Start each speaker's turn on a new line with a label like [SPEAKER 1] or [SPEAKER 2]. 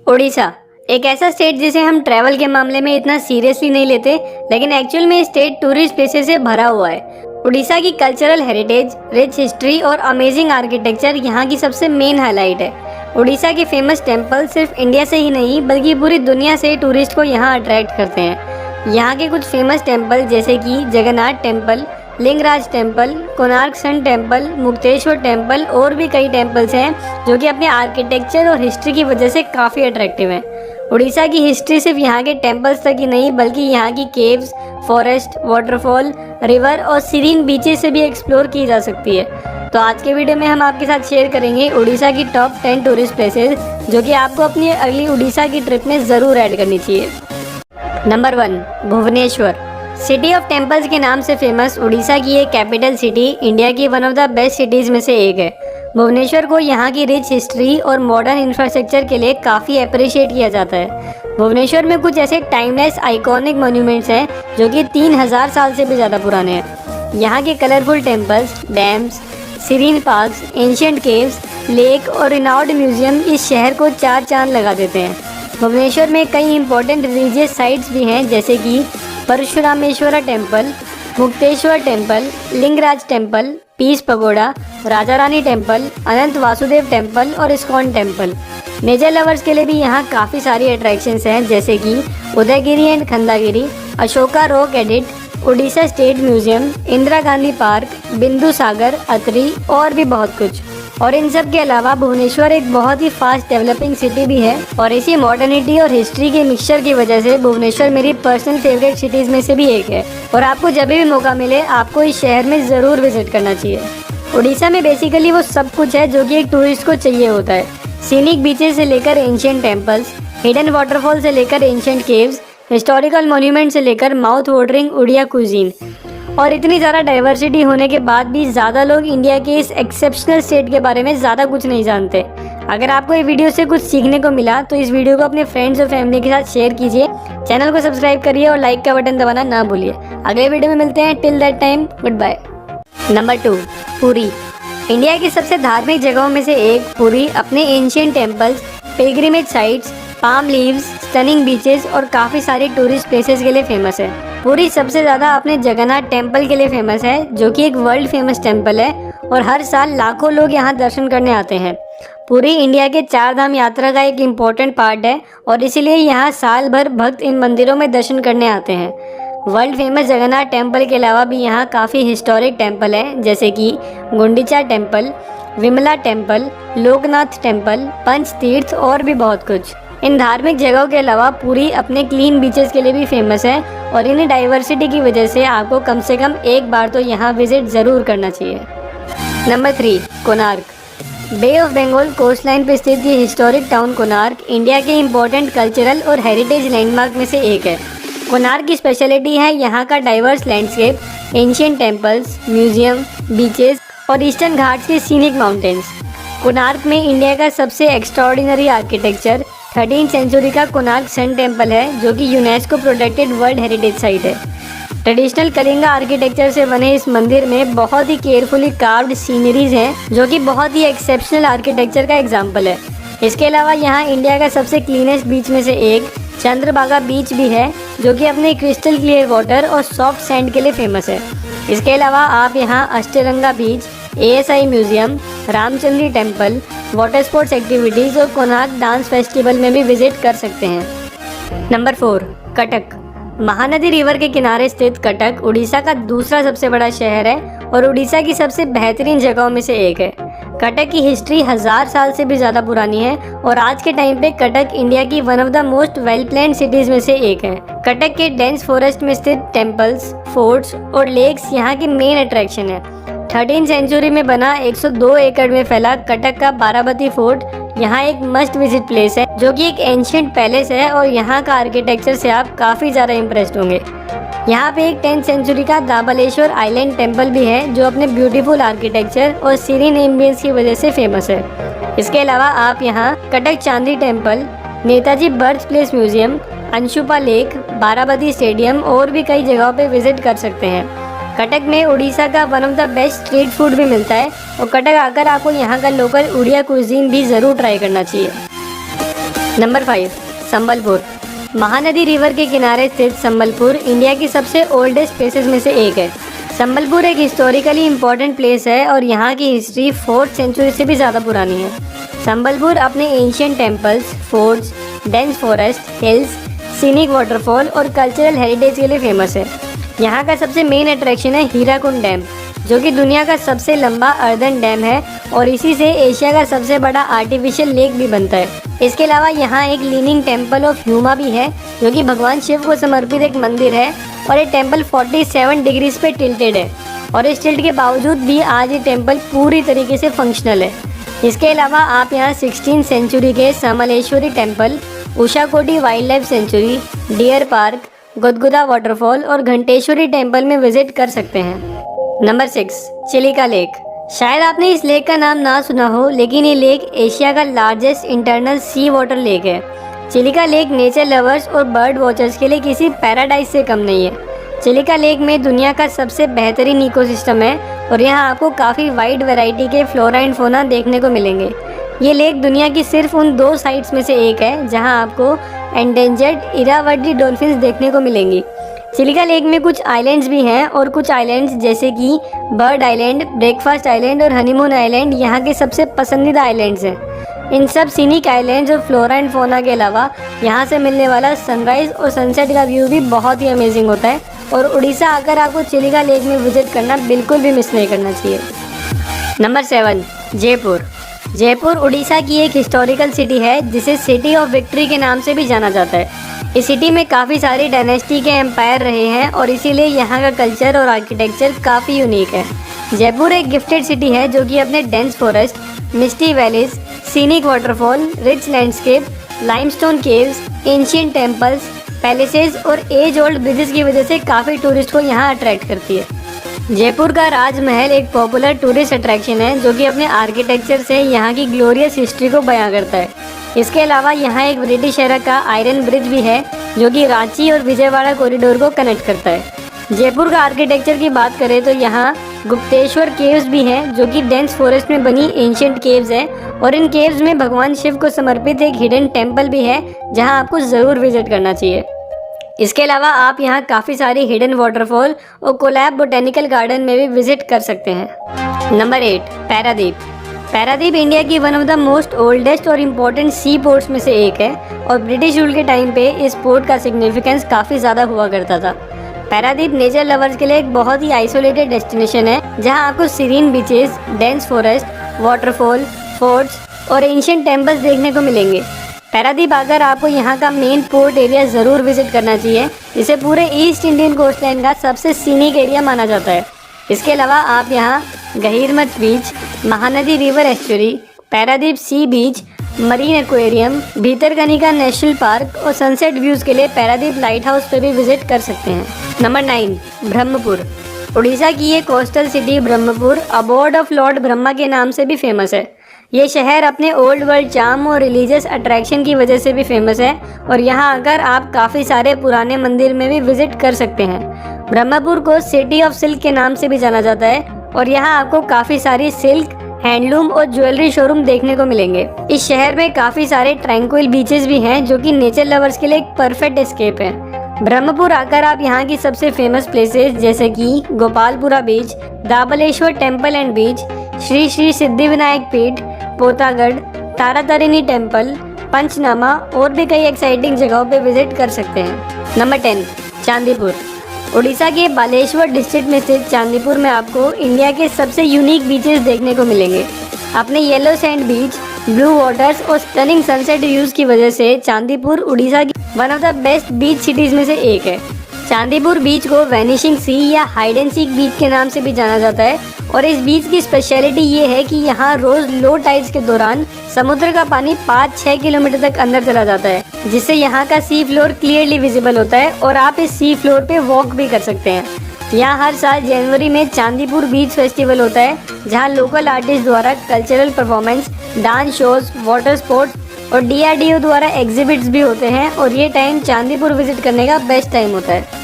[SPEAKER 1] उड़ीसा एक ऐसा स्टेट जिसे हम ट्रैवल के मामले में इतना सीरियसली नहीं लेते, लेकिन एक्चुअल में स्टेट टूरिस्ट प्लेसेस से भरा हुआ है। उड़ीसा की कल्चरल हेरिटेज, रिच हिस्ट्री और अमेजिंग आर्किटेक्चर यहाँ की सबसे मेन हाईलाइट है। उड़ीसा के फेमस टेम्पल सिर्फ इंडिया से ही नहीं बल्कि पूरी दुनिया से टूरिस्ट को यहाँ अट्रैक्ट करते हैं। यहाँ के कुछ फेमस टेम्पल जैसे कि Jagannath temple, Lingaraj temple, Konark sun temple, Mukteshwar temple और भी कई टेम्पल्स हैं जो कि अपने आर्किटेक्चर और हिस्ट्री की वजह से काफ़ी अट्रैक्टिव हैं। उड़ीसा की हिस्ट्री सिर्फ यहाँ के टेम्पल्स तक ही नहीं बल्कि यहाँ की केव्स, फॉरेस्ट, वाटरफॉल, रिवर और सीरीन बीचेस से भी एक्सप्लोर की जा सकती है। तो आज के वीडियो में हम आपके साथ शेयर करेंगे उड़ीसा की टॉप 10 टूरिस्ट प्लेसेस जो कि आपको अपनी अगली उड़ीसा की ट्रिप में ज़रूर ऐड करनी चाहिए। Number 1, Bhubaneswar. City of temples के नाम से फेमस उड़ीसा की एक कैपिटल सिटी इंडिया की one of the best cities में से एक है। भुवनेश्वर को यहाँ की रिच हिस्ट्री और मॉडर्न इंफ्रास्ट्रक्चर के लिए काफ़ी अप्रिशिएट किया जाता है। भुवनेश्वर में कुछ ऐसे टाइमलेस आइकॉनिक मॉन्यूमेंट्स हैं जो कि 3000 साल से भी ज़्यादा पुराने हैं। यहाँ के colourful temples, dams, serene parks, ancient caves, lake और रिनाउंड म्यूजियम इस शहर को 4 चांद लगा देते हैं। भुवनेश्वर में कई इंपॉर्टेंट रिलीजियस साइट्स भी हैं जैसे कि Parashurameswara temple, Mukteshwar temple, Lingaraj temple, peace pagoda, Raja Rani temple, Ananta Vasudev temple और इस्कॉन टेम्पल। नेचर लवर्स के लिए भी यहाँ काफ़ी सारी अट्रैक्शंस हैं जैसे कि उदयगिरी एंड खंडागिरी, अशोका रॉक एडिट, Orissa state museum, Indira Gandhi park, Bindu Sagar, Atri और भी बहुत कुछ। और इन सब के अलावा भुवनेश्वर एक बहुत ही फास्ट डेवलपिंग सिटी भी है और इसी मॉडर्निटी और हिस्ट्री के मिक्सचर की वजह से भुवनेश्वर मेरी पर्सनल फेवरेट सिटीज़ में से भी एक है और आपको जब भी मौका मिले आपको इस शहर में ज़रूर विजिट करना चाहिए। उड़ीसा में बेसिकली वो सब कुछ है जो कि एक टूरिस्ट को चाहिए होता है। सीनिक बीचेस से लेकर एंशियंट टेम्पल्स, हिडन वाटरफॉल से लेकर एंशियंट केव्स, हिस्टोरिकल मॉन्यूमेंट से लेकर माउथ वाटरिंग उड़िया कुजीन। और इतनी ज़्यादा डाइवर्सिटी होने के बाद भी ज़्यादा लोग इंडिया के इस एक्सेप्शनल स्टेट के बारे में ज़्यादा कुछ नहीं जानते। अगर आपको ये वीडियो से कुछ सीखने को मिला तो इस वीडियो को अपने फ्रेंड्स और फैमिली के साथ शेयर कीजिए, चैनल को सब्सक्राइब करिए और लाइक का बटन दबाना ना भूलिए। अगले वीडियो में मिलते हैं, till that time goodbye. Number 2, Puri. India की सबसे धार्मिक जगहों में से एक पुरी अपने ancient temples, pilgrimage sites, palm leaves, stunning beaches और काफ़ी सारे टूरिस्ट प्लेसेस के लिए फेमस है। पुरी सबसे ज़्यादा अपने जगन्नाथ टेम्पल के लिए फेमस है जो कि एक वर्ल्ड फेमस टेम्पल है और हर साल लाखों लोग यहाँ दर्शन करने आते हैं। पुरी इंडिया के 4 धाम यात्रा का एक इम्पोर्टेंट पार्ट है और इसीलिए यहाँ साल भर भक्त इन मंदिरों में दर्शन करने आते हैं। वर्ल्ड फेमस जगन्नाथ टेम्पल के अलावा भी यहाँ काफ़ी हिस्टोरिक टेम्पल हैं जैसे कि Gundicha temple, Vimala temple, Loknath temple, Pancha Tirtha और भी बहुत कुछ। इन धार्मिक जगहों के अलावा पुरी अपने क्लीन बीचेस के लिए भी फेमस है और इन डाइवर्सिटी की वजह से आपको कम से कम एक बार तो यहाँ विजिट ज़रूर करना चाहिए। Number 3, Konark. Bay of Bengal coastline पर स्थित ये हिस्टोरिक टाउन कोणार्क इंडिया के इम्पोर्टेंट कल्चरल और हेरिटेज लैंडमार्क में से एक है। कोणार्क की स्पेशलिटी है यहाँ का diverse landscape, ancient temples, museum, beaches और ईस्टर्न घाट्स के सीनिक माउंटेन्स। कोणार्क में इंडिया का सबसे एक्स्ट्राऑर्डिनरी आर्किटेक्चर 13वीं सेंचुरी का कोणार्क सन टेम्पल है जो कि UNESCO protected world heritage site है। ट्रेडिशनल कलिंगा आर्किटेक्चर से बने इस मंदिर में बहुत ही केयरफुली कार्व्ड सीनरीज हैं जो कि बहुत ही एक्सेप्शनल आर्किटेक्चर का एग्जाम्पल है। इसके अलावा यहाँ इंडिया का सबसे क्लीनेस्ट बीच में से एक चंद्रभागा बीच भी है जो कि अपने क्रिस्टल क्लियर वाटर और सॉफ्ट सैंड के लिए फेमस है। इसके अलावा आप यहाँ Ashtaranga beach, ASI museum, Ramchandri temple, water sports activities और कोणार्क डांस फेस्टिवल में भी विजिट कर सकते हैं। नंबर 4, कटक। महानदी रिवर के किनारे स्थित कटक उड़ीसा का दूसरा सबसे बड़ा शहर है और उड़ीसा की सबसे बेहतरीन जगहों में से एक है। कटक की हिस्ट्री 1000 साल से भी ज़्यादा पुरानी है और आज के टाइम पे कटक इंडिया की one of the most well planned cities में से एक है। कटक के डेंस फॉरेस्ट में स्थित टेम्पल्स, फोर्ट्स और लेक्स यहाँ की मेन अट्रैक्शन है। 13वीं सेंचुरी में बना 102 एकड़ में फैला कटक का बाराबती फोर्ट यहाँ एक मस्ट विजिट प्लेस है जो कि एक एंशियंट पैलेस है और यहाँ का आर्किटेक्चर से आप काफ़ी ज़्यादा इम्प्रेस्ड होंगे। यहाँ पे एक 10th सेंचुरी का दाबलेश्वर आइलैंड टेम्पल भी है जो अपने ब्यूटीफुल आर्किटेक्चर और सीरीन एम्बियंस की वजह से फेमस है। इसके अलावा आप यहाँ Cuttack Chandi temple, Netaji birth place museum, Anshupa lake, Barabati stadium और भी कई जगहों पे विजिट कर सकते हैं। कटक में उड़ीसा का one of the best street food भी मिलता है और कटक आकर आपको यहाँ का लोकल उड़िया कुजीन भी ज़रूर ट्राई करना चाहिए। नंबर 5, संबलपुर। महानदी रिवर के किनारे स्थित संबलपुर इंडिया की सबसे ओल्डेस्ट प्लेसेस में से एक है। संबलपुर एक हिस्टोरिकली इम्पोर्टेंट प्लेस है और यहाँ की हिस्ट्री 4th सेंचुरी से भी ज़्यादा पुरानी है। संबलपुर अपने ancient temples, forts, dense forest, hills, scenic waterfall और कल्चरल हेरिटेज के लिए फेमस है। यहाँ का सबसे मेन अट्रैक्शन है हीराकुंड डैम, जो कि दुनिया का सबसे लंबा अर्दन डैम है और इसी से एशिया का सबसे बड़ा आर्टिफिशियल लेक भी बनता है। इसके अलावा यहाँ एक लीनिंग टेम्पल ऑफ ह्यूमा भी है, जो कि भगवान शिव को समर्पित एक मंदिर है और ये टेम्पल 47 डिग्रीज पे टिल्टेड है और इस टिल्ट के बावजूद भी आज ये टेम्पल पूरी तरीके से फंक्शनल है। इसके अलावा आप यहाँ 16th सेंचुरी के Samaleswari temple, Usha Kothi wild life sanctuary, deer park, Gudguda waterfall और घंटेश्वरी टेम्पल में विजिट कर सकते हैं। Number 6, Chilika lake. शायद आपने इस लेक का नाम ना सुना हो, लेकिन ये लेक एशिया का largest internal sea water lake है। चिलिका लेक नेचर लवर्स और बर्ड वॉचर्स के लिए किसी पैराडाइज से कम नहीं है। चिलिका लेक में दुनिया का सबसे बेहतरीन इकोसिस्टम है और यहाँ आपको काफ़ी वाइड वैरायटी के फ्लोरा एंड फोना देखने को मिलेंगे। ये लेक दुनिया की सिर्फ उन 2 साइट्स में से एक है जहाँ आपको एंडेंजर्ड इरावदी डॉल्फिन्स देखने को मिलेंगी। चिलिका लेक में कुछ आइलैंड्स भी हैं और कुछ आइलैंड्स जैसे कि बर्ड आइलैंड, ब्रेकफास्ट आइलैंड और हनीमून आइलैंड यहाँ के सबसे पसंदीदा आइलैंड्स हैं। इन सब सीनिक आइलैंड्स और फ्लोरा एंड फोना के अलावा यहाँ से मिलने वाला सनराइज़ और सनसेट का व्यू भी बहुत ही अमेजिंग होता है और उड़ीसा आकर आपको चिलिका लेक में विजिट करना बिल्कुल भी मिस नहीं करना चाहिए। नंबर 7, जयपुर। जयपुर उड़ीसा की एक हिस्टोरिकल सिटी है जिसे सिटी ऑफ विक्ट्री के नाम से भी जाना जाता है। इस सिटी में काफ़ी सारी डायनेस्टी के एम्पायर रहे हैं और इसीलिए यहाँ का कल्चर और आर्किटेक्चर काफ़ी यूनिक है। जयपुर एक गिफ्टेड सिटी है जो कि अपने dense forest, misty valleys, scenic waterfall, rich landscape, limestone caves, ancient temples, palaces और एज ओल्ड ब्रिजेस की वजह से काफ़ी टूरिस्ट को यहाँ अट्रैक्ट करती है। जयपुर का राजमहल एक पॉपुलर टूरिस्ट अट्रैक्शन है जो कि अपने आर्किटेक्चर से यहाँ की ग्लोरियस हिस्ट्री को बयां करता है। इसके अलावा यहाँ एक ब्रिटिश एरा का आयरन ब्रिज भी है जो कि रांची और विजयवाड़ा कॉरिडोर को कनेक्ट करता है। जयपुर का आर्किटेक्चर की बात करें तो यहाँ गुप्तेश्वर केव्स भी हैं जो कि डेंस फॉरेस्ट में बनी एंशियंट केव्स हैं और इन केव्स में भगवान शिव को समर्पित एक हिडन टेम्पल भी है जहाँ आपको ज़रूर विजिट करना चाहिए। इसके अलावा आप यहाँ काफ़ी सारी हिडन वाटरफॉल और कोलैब बोटेनिकल गार्डन में भी विजिट कर सकते हैं। नंबर 8, पारादीप। पारादीप इंडिया की one of the most oldest और इम्पोर्टेंट सी पोर्ट्स में से एक है और ब्रिटिश रूल के टाइम पे इस पोर्ट का सिग्निफिकेंस काफ़ी ज़्यादा हुआ करता था। पारादीप नेचर लवर्स के लिए एक बहुत ही आइसोलेटेड डेस्टिनेशन है जहाँ आपको serene beaches, dense forest, waterfall, forts और एंशियंट टेम्पल्स देखने को मिलेंगे। पारादीप आकर आपको यहाँ का मेन पोर्ट एरिया ज़रूर विजिट करना चाहिए, जिसे पूरे ईस्ट इंडियन कोस्टलाइन का सबसे सीनिक एरिया माना जाता है। इसके अलावा आप यहाँ Gahirmatha beach, Mahanadi river estuary, Paradip sea beach, marine aquarium, Bhitarkanika national park और सनसेट व्यूज़ के लिए पारादीप लाइट हाउस पर भी विजिट कर सकते हैं। नंबर 9, ब्रह्मपुर। उड़ीसा की ये coastal city Brahmapur abode of lord Brahma के नाम से भी फेमस है। ये शहर अपने ओल्ड वर्ल्ड चार्म और रिलीजियस अट्रैक्शन की वजह से भी फेमस है और यहाँ आकर आप काफ़ी सारे पुराने मंदिर में भी विजिट कर सकते हैं। ब्रह्मपुर को सिटी ऑफ सिल्क के नाम से भी जाना जाता है और यहाँ आपको काफ़ी सारी सिल्क, हैंडलूम और ज्वेलरी शोरूम देखने को मिलेंगे। इस शहर में काफ़ी सारे ट्रैंक्विल बीचेस भी हैं जो कि नेचर लवर्स के लिए एक परफेक्ट एस्केप है। ब्रह्मपुर आकर आप यहाँ की सबसे फेमस प्लेसेस जैसे कि गोपालपुरा बीच, दाबलेश्वर टेम्पल एंड बीच, श्री श्री सिद्धिविनायक पीठ, पोतागढ़, तारातारिणी टेम्पल, पंचनामा और भी कई एक्साइटिंग जगहों पे विजिट कर सकते हैं। नंबर 10, चांदीपुर। उड़ीसा के बालेश्वर डिस्ट्रिक्ट में स्थित चांदीपुर में आपको इंडिया के सबसे यूनिक बीचेस देखने को मिलेंगे। अपने yellow sand beach, blue waters और स्टनिंग सनसेट व्यूज़ की वजह से चांदीपुर उड़ीसा की one of the best beach cities में से एक है। चांदीपुर बीच को वैनिशिंग सी या हाइड एंड सीक बीच के नाम से भी जाना जाता है और इस बीच की स्पेशलिटी ये है कि यहाँ रोज लो टाइड्स के दौरान समुद्र का पानी 5-6 किलोमीटर तक अंदर चला जाता है, जिससे यहाँ का सी फ्लोर क्लियरली विजिबल होता है और आप इस सी फ्लोर पे वॉक भी कर सकते हैं। यहाँ हर साल जनवरी में चांदीपुर बीच फेस्टिवल होता है, जहाँ लोकल आर्टिस्ट द्वारा cultural performance, dance shows, water sports और DRDO द्वारा एग्जिबिट्स भी होते हैं और ये टाइम चांदीपुर विजिट करने का बेस्ट टाइम होता है।